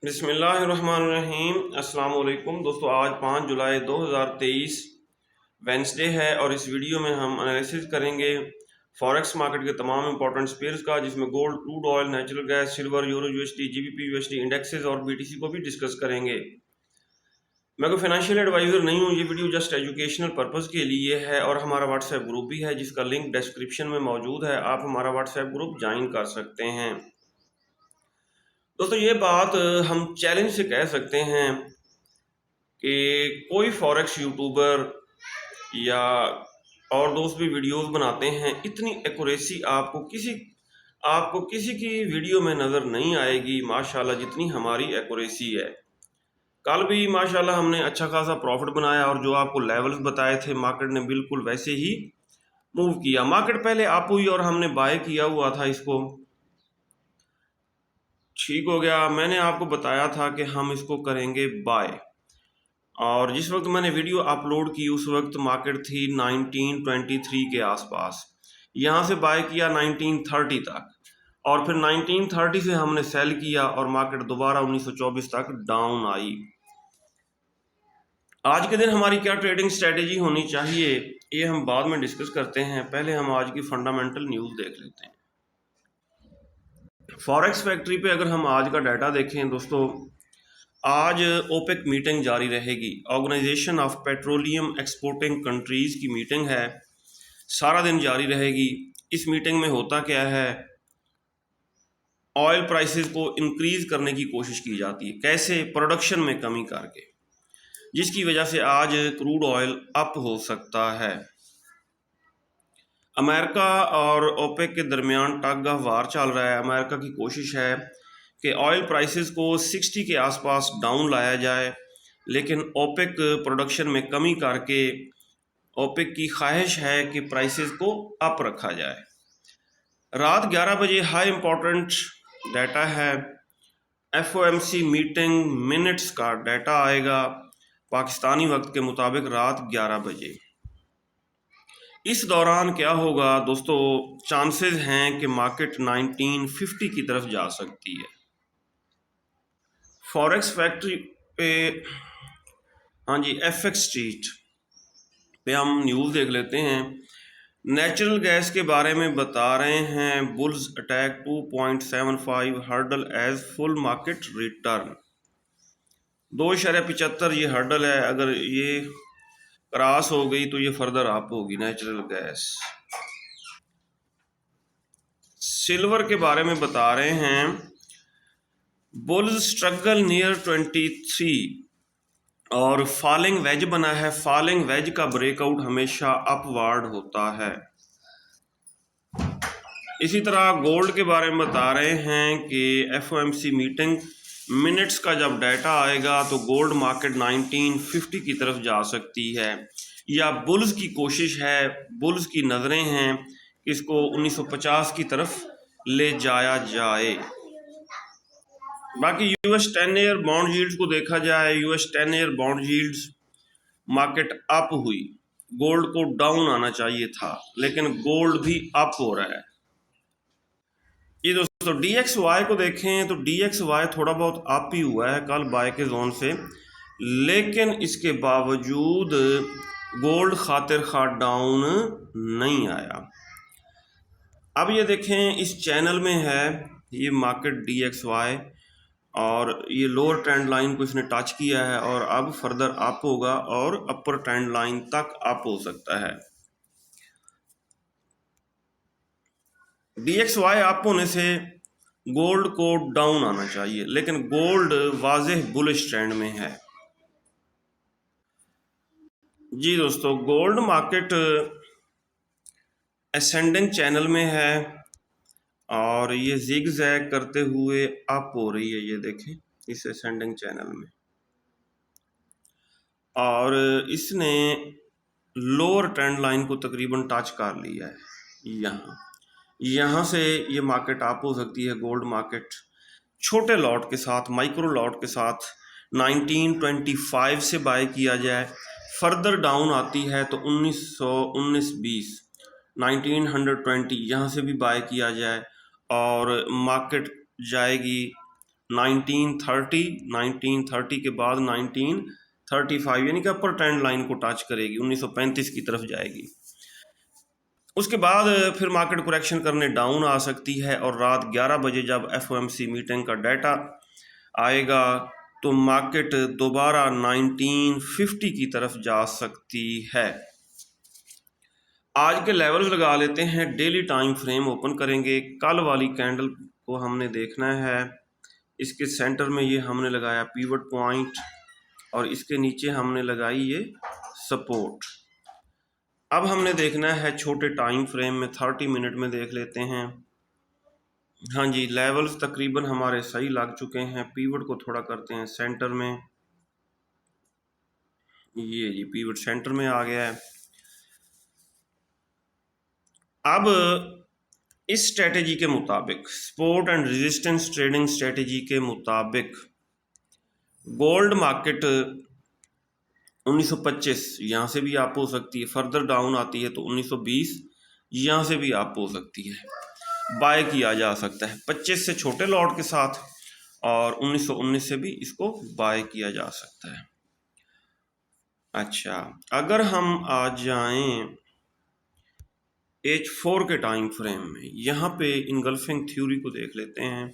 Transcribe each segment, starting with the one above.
बिस्मिल्लाहिर्रहमानिर्रहीम। अस्सलाम वालेकुम दोस्तों, आज 5 जुलाई 2023 वेंसडे है और इस वीडियो में हम एनालिसिस करेंगे फॉरेक्स मार्केट के तमाम इंपॉर्टेंट पेयर्स का, जिसमें gold, crude oil, natural gas, silver, euro USD, GBP USD indexes और बीटीसी को भी डिस्कस करेंगे। मैं कोई फाइनेंशियल एडवाइज़र नहीं हूँ, ये वीडियो जस्ट एजुकेशनल पर्पज़ के लिए है और हमारा व्हाट्सएप ग्रुप भी है जिसका लिंक डिस्क्रिप्शन में मौजूद है। आप हमारा व्हाट्सएप ग्रुप ज्वाइन कर सकते हैं। दोस्तों, ये बात हम चैलेंज से कह सकते हैं कि कोई फॉरेक्स यूट्यूबर या और दोस्त भी वीडियोस बनाते हैं, इतनी एक्यूरेसी आपको किसी की वीडियो में नज़र नहीं आएगी माशाल्लाह, जितनी हमारी एक्यूरेसी है। कल भी माशाल्लाह हमने अच्छा खासा प्रॉफिट बनाया और जो आपको लेवल्स बताए थे मार्केट ने बिल्कुल वैसे ही मूव किया। मार्केट पहले अप हुई और हमने बाय किया हुआ था, इसको ठीक हो गया। मैंने आपको बताया था कि हम इसको करेंगे बाय, और जिस वक्त मैंने वीडियो अपलोड की उस वक्त मार्केट थी 1923 के आसपास। यहाँ से बाय किया 1930 तक और फिर 1930 से हमने सेल किया और मार्केट दोबारा 1924 तक डाउन आई। आज के दिन हमारी क्या ट्रेडिंग स्ट्रेटेजी होनी चाहिए, ये हम बाद में डिस्कस करते हैं। पहले हम आज की फंडामेंटल न्यूज़ देख लेते हैं। फॉरेक्स फैक्ट्री पे अगर हम आज का डाटा देखें दोस्तों, आज ओपेक मीटिंग जारी रहेगी। Organisation of petroleum exporting countries की मीटिंग है, सारा दिन जारी रहेगी। इस मीटिंग में होता क्या है, ऑयल प्राइसेस को इंक्रीज़ करने की कोशिश की जाती है। कैसे? प्रोडक्शन में कमी करके, जिसकी वजह से आज क्रूड ऑयल अप हो सकता है। अमेरिका और ओपेक के दरमियान टग ऑफ वार चल रहा है। अमेरिका की कोशिश है कि ऑयल प्राइसेस को 60 के आसपास डाउन लाया जाए, लेकिन ओपेक प्रोडक्शन में कमी करके ओपेक की ख्वाहिश है कि प्राइसेस को अप रखा जाए। रात 11 बजे हाई इम्पोर्टेंट डाटा है, एफओएमसी मीटिंग मिनट्स का डाटा आएगा पाकिस्तानी वक्त के मुताबिक रात 11 बजे। इस दौरान क्या होगा दोस्तों, चांसेस हैं कि मार्केट 1950 की तरफ जा सकती है। फॉरेक्स फैक्ट्री पे, हाँ जी, एफएक्स स्ट्रीट पे हम न्यूज़ देख लेते हैं। नेचुरल गैस के बारे में बता रहे हैं, bulls attack 2.75 hurdle edge full market return. 2.75 ये हर्डल है, अगर ये क्रॉस हो गई तो ये फर्दर अप होगी नेचुरल गैस। सिल्वर के बारे में बता रहे हैं, बुल्स स्ट्रगल नियर 23 और फॉलिंग वेज बना है। फॉलिंग वेज का ब्रेकआउट हमेशा अपवार्ड होता है। इसी तरह गोल्ड के बारे में बता रहे हैं कि एफओएमसी मीटिंग मिनट्स का जब डाटा आएगा तो गोल्ड मार्केट 1950 की तरफ जा सकती है, या बुल्स की कोशिश है, बुल्स की नज़रें हैं कि इसको 1950 की तरफ ले जाया जाए। बाकी यूएस 10 ईयर बॉन्ड यील्ड्स को देखा जाए, US 10 year bond yields market up हुई। गोल्ड को डाउन आना चाहिए था, लेकिन गोल्ड भी अप हो रहा है। ये दोस्तों DXY को देखें तो DXY थोड़ा बहुत अप ही हुआ है कल बाय के जोन से, लेकिन इसके बावजूद गोल्ड खातिर खा डाउन नहीं आया। अब ये देखें, इस चैनल में है ये मार्केट DXY और ये लोअर ट्रेंड लाइन को इसने टच किया है और अब फर्दर अप होगा और अपर ट्रेंड लाइन तक अप हो सकता है। DXY अप होने से गोल्ड को डाउन आना चाहिए, लेकिन गोल्ड वाज़ेह बुलिश ट्रेंड में है। जी दोस्तों, गोल्ड मार्केट असेंडिंग चैनल में है और ये जिग जैग करते हुए अप हो रही है, ये देखें इस असेंडिंग चैनल में, और इसने लोअर ट्रेंड लाइन को तकरीबन टच कर लिया है। यहाँ से ये मार्केट अप हो सकती है। गोल्ड मार्केट छोटे लॉट के साथ, माइक्रो लॉट के साथ 1925 से बाय किया जाए। फर्दर डाउन आती है तो 1920 1920 यहाँ से भी बाय किया जाए और मार्केट जाएगी 1930, 1930 के बाद 1935, यानी कि अपर ट्रेंड लाइन को टच करेगी, 1935 की तरफ जाएगी। उसके बाद फिर मार्केट करेक्शन करने डाउन आ सकती है, और रात 11 बजे जब FOMC मीटिंग का डाटा आएगा तो मार्केट दोबारा 1950 की तरफ जा सकती है। आज के लेवल्स लगा लेते हैं, डेली टाइम फ्रेम ओपन करेंगे। कल वाली कैंडल को हमने देखना है, इसके सेंटर में ये हमने लगाया पिवट पॉइंट, और इसके नीचे हमने लगाई ये सपोर्ट। अब हमने देखना है छोटे टाइम फ्रेम में, 30 मिनट में देख लेते हैं। हाँ जी, लेवल्स तकरीबन हमारे सही लग चुके हैं। पिवट को थोड़ा करते हैं सेंटर में, ये जी पिवट सेंटर में आ गया है। अब इस स्ट्रेटेजी के मुताबिक, support and resistance trading strategy के मुताबिक, गोल्ड मार्केट 1925 यहाँ से भी अप हो सकती है, फर्दर डाउन आती है तो 1920 यहाँ से भी अप हो सकती है, बाय किया जा सकता है 25 से छोटे लॉट के साथ, और 1919 से भी इसको बाय किया जा सकता है। अच्छा, अगर हम आ जाएं H4 के टाइम फ्रेम में, यहाँ पे इनगल्फिंग थ्योरी को देख लेते हैं।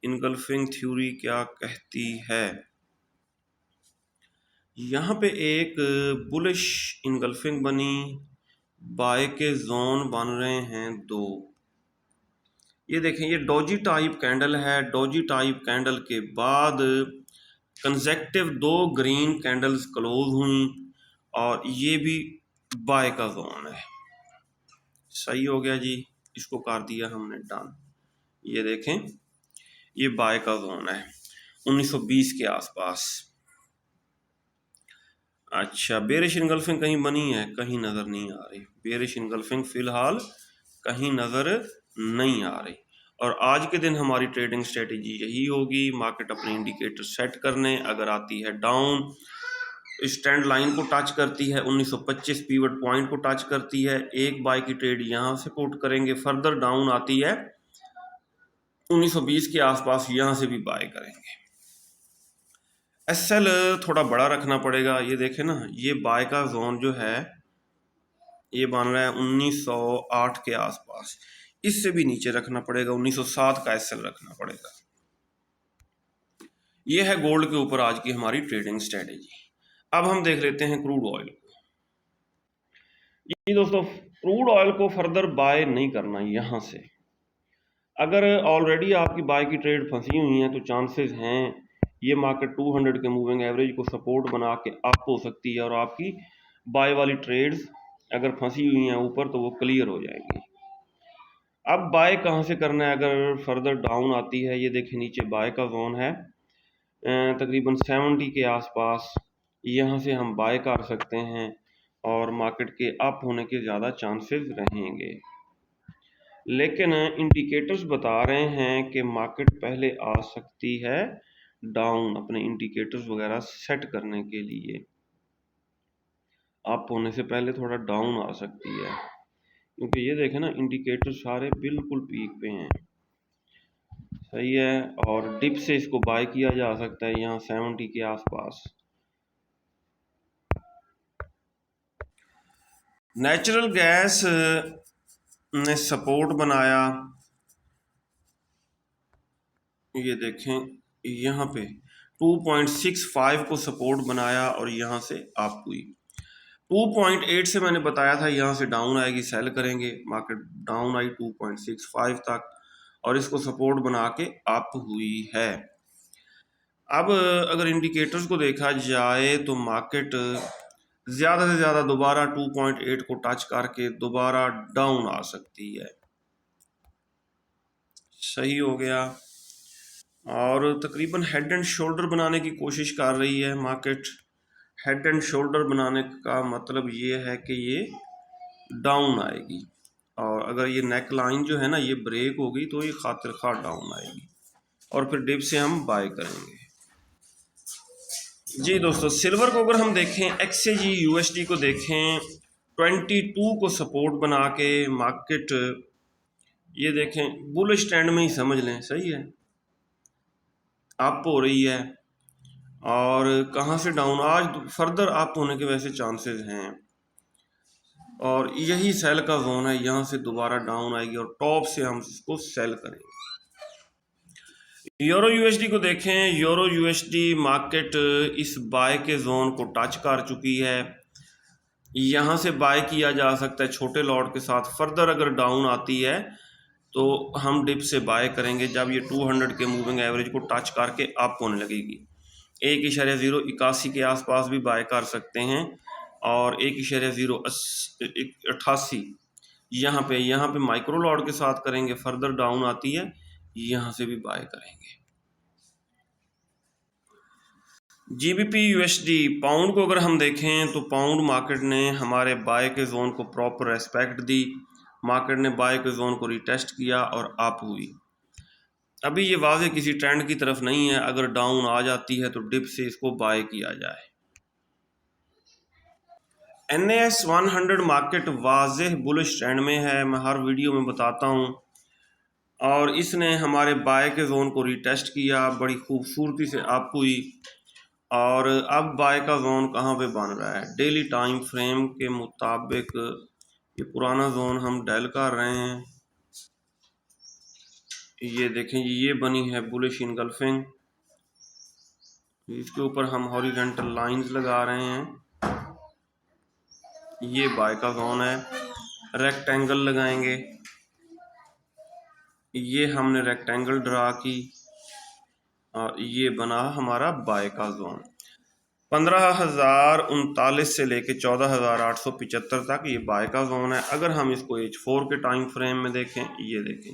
इनगल्फिंग थ्योरी क्या कहती है? यहाँ पे एक बुलिश इनगल्फिंग बनी, बाय के जोन बन रहे हैं 2। ये देखें, ये डोजी टाइप कैंडल है। डोजी टाइप कैंडल के बाद कंसेक्टिव 2 ग्रीन कैंडल्स क्लोज हुई, और ये भी बाय का जोन है। सही हो गया जी, इसको कर दिया हमने डन। ये देखें, ये बाय का जोन है 1920 के आसपास। अच्छा, बेरिश इनगल्फिंग कहीं बनी है? कहीं नज़र नहीं आ रही। बेरिश इनगल्फिंग फिलहाल कहीं नज़र नहीं आ रही। और आज के दिन हमारी ट्रेडिंग स्ट्रेटेजी यही होगी, मार्केट अपने इंडिकेटर सेट करने, अगर आती है डाउन, इस ट्रेंड लाइन को टच करती है, 1925 पीवट पॉइंट को टच करती है, एक बाय की ट्रेड यहाँ से पुट करेंगे, फर्दर डाउन आती है 1920 के आसपास, यहाँ से भी बाय करेंगे। SL थोड़ा बड़ा रखना पड़ेगा। ये देखें ना, ये बाय का जोन जो है ये बन रहा है 1908 के आसपास, इससे भी नीचे रखना पड़ेगा, 1907 का SL रखना पड़ेगा। ये है गोल्ड के ऊपर आज की हमारी ट्रेडिंग स्ट्रेटेजी। अब हम देख लेते हैं क्रूड ऑयल को। ये दोस्तों, क्रूड ऑयल को फर्दर बाय नहीं करना यहाँ से। अगर ऑलरेडी आपकी बाय की ट्रेड फंसी हुई है तो चांसेस हैं ये मार्केट 200 के मूविंग एवरेज को सपोर्ट बना के अप हो सकती है, और आपकी बाय वाली ट्रेड्स अगर फंसी हुई हैं ऊपर तो वो क्लियर हो जाएंगी। अब बाय कहाँ से करना है? अगर फर्दर डाउन आती है, ये देखें नीचे बाय का जोन है तकरीबन 70 के आसपास, यहाँ से हम बाय कर सकते हैं, और मार्केट के अप होने के ज़्यादा चांसेस रहेंगे। लेकिन इंडिकेटर्स बता रहे हैं कि मार्केट पहले आ सकती है डाउन, अपने इंडिकेटर्स वगैरह सेट करने के लिए अप होने से पहले थोड़ा डाउन आ सकती है, क्योंकि ये देखें ना, इंडिकेटर सारे बिल्कुल पीक पे हैं। सही है, और डिप से इसको बाय किया जा सकता है यहाँ 70 के आसपास। नेचुरल गैस ने सपोर्ट बनाया, ये देखें यहाँ पे 2.65 को सपोर्ट बनाया, और यहाँ से अप हुई। 2.8 से मैंने बताया था यहाँ से डाउन आएगी, सेल करेंगे। मार्केट डाउन आई 2.65 तक, और इसको सपोर्ट बना के अप हुई है। अब अगर इंडिकेटर्स को देखा जाए तो मार्केट ज़्यादा से ज़्यादा दोबारा 2.8 को टच करके दोबारा डाउन आ सकती है। सही हो गया, और तकरीबन हेड एंड शोल्डर बनाने की कोशिश कर रही है मार्केट। हेड एंड शोल्डर बनाने का मतलब ये है कि ये डाउन आएगी, और अगर ये नेक लाइन जो है ना ये ब्रेक होगी तो ये खातिर खा डाउन आएगी, और फिर डिप से हम बाय करेंगे। जी दोस्तों, सिल्वर को अगर हम देखें, XAG USD को देखें, 22 को सपोर्ट बना के मार्केट, ये देखें बुलिश ट्रेंड में ही समझ लें। सही है, अप हो रही है और कहाँ से डाउन, आज फर्दर अप होने के वैसे चांसेस हैं और यही सेल का जोन है, यहाँ से दोबारा डाउन आएगी और टॉप से हम इसको सेल करेंगे। यूरो यूएसडी को देखें, यूरो यूएसडी मार्केट इस बाय के जोन को टच कर चुकी है, यहाँ से बाय किया जा सकता है छोटे लॉट के साथ। फर्दर अगर डाउन आती है तो हम डिप से बाय करेंगे जब ये 200 के मूविंग एवरेज को टच करके अप होने लगेगी। 1.081 के आसपास भी बाय कर सकते हैं और 1.088 यहाँ पे माइक्रो लॉट के साथ करेंगे। फर्दर डाउन आती है, यहाँ से भी बाय करेंगे। GBP USD पाउंड को अगर हम देखें तो पाउंड मार्केट ने हमारे बाय के जोन को प्रॉपर रेस्पेक्ट दी, मार्केट ने बाय के जोन को रिटेस्ट किया और अप हुई। अभी ये वाज़े किसी ट्रेंड की तरफ नहीं है, अगर डाउन आ जाती है तो डिप से इसको बाय किया जाए। NAS 100 मार्केट वाज़ेह बुलिश ट्रेंड में है, मैं हर वीडियो में बताता हूँ, और इसने हमारे बाय के जोन को रिटेस्ट किया, बड़ी खूबसूरती से अप हुई और अब बाय का जोन कहाँ पे बन रहा है, डेली टाइम फ्रेम के मुताबिक ये पुराना जोन हम डेल कर रहे हैं। ये देखें ये बनी है बुलिश इनगल्फिंग, इसके ऊपर हम हॉरिजॉन्टल लाइंस लगा रहे हैं। ये बाय का जोन है, रेक्टेंगल लगाएंगे, ये हमने रेक्टेंगल ड्रा की और ये बना हमारा बाय का जोन। 15,039 से लेके 14,875 तक ये बाय का जोन है। अगर हम इसको H4 के टाइम फ्रेम में देखें, ये देखें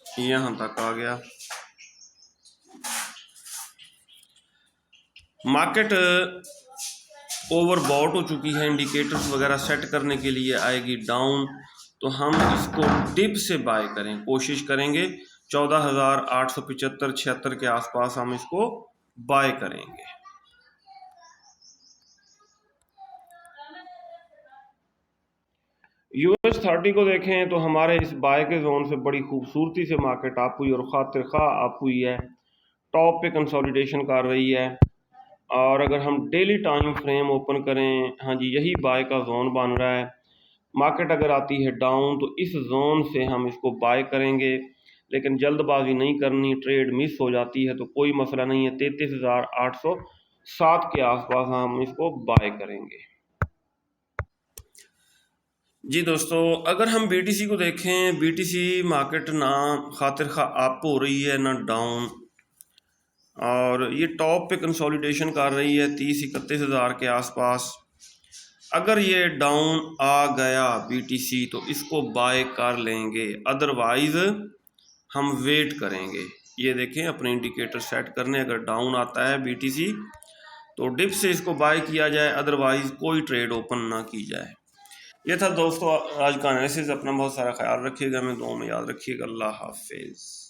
जी, यहाँ तक आ गया। मार्केट ओवरबॉट हो चुकी है, इंडिकेटर्स वगैरह सेट करने के लिए आएगी डाउन, तो हम इसको डिप से बाय करें, कोशिश करेंगे 14,875-76 के आसपास हम इसको बाय करेंगे। US 30 को देखें तो हमारे इस बाय के जोन से बड़ी खूबसूरती से मार्केट अप हुई और खातिर खा अप हुई है, टॉप पे कंसोलिडेशन कर रही है। और अगर हम डेली टाइम फ्रेम ओपन करें, हाँ जी यही बाय का जोन बन रहा है। मार्केट अगर आती है डाउन तो इस जोन से हम इसको बाय करेंगे, लेकिन जल्दबाजी नहीं करनी, ट्रेड मिस हो जाती है तो कोई मसला नहीं है। 33,807 के आसपास हम इसको बाय करेंगे। जी दोस्तों, अगर हम BTC को देखें, BTC मार्केट ना खातिर खा अप हो रही है ना डाउन, और ये टॉप पे कंसोलिडेशन कर रही है 30-31 हज़ार के आसपास। अगर ये डाउन आ गया BTC तो इसको बाय कर लेंगे, अदरवाइज हम वेट करेंगे। ये देखें अपने इंडिकेटर सेट करने, अगर डाउन आता है BTC तो डिप से इसको बाय किया जाए, अदरवाइज कोई ट्रेड ओपन ना की जाए। ये था दोस्तों आज का एनालिसिस। अपना बहुत सारा ख्याल रखिएगा, मैं दुआ में याद रखिएगा। अल्लाह हाफिज़।